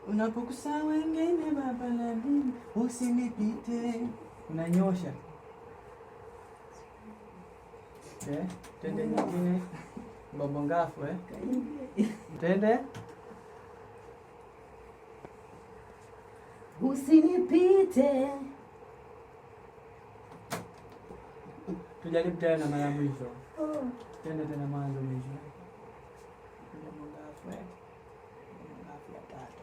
Unapokusa wengine baba na mimi usinipite. Unanyosha. Tende nyingine. Mbobongafu Tende. Usinipite. Tujaribu tena mara mwisho. Tende tena mwanzo mwisho. Mbobongafu ya tatu.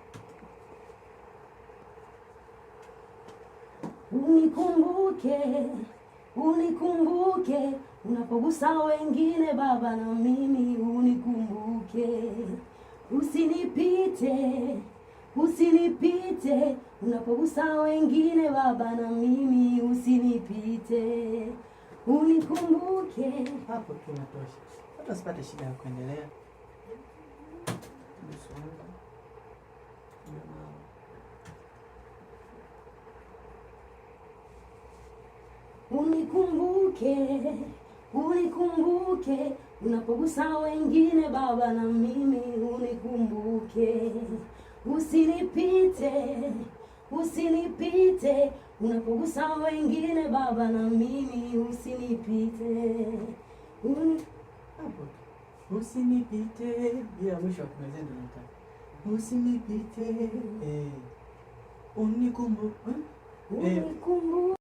Unikumbuke, unapogusa wengine baba na mimi unikumbuke. Usinipite, unapogusa wengine baba na mimi usinipite. Unikumbuke. Hapo tunatosha. Hata usipate shida ya kuendelea. Unikumbuke, unapogusa wengine baba na mimi unikumbuke. Usinipite, unapogusa wengine baba na mimi usinipite. Usinipite. Ya mwisho kumezenda nataka. Usinipite. Unikumbuke.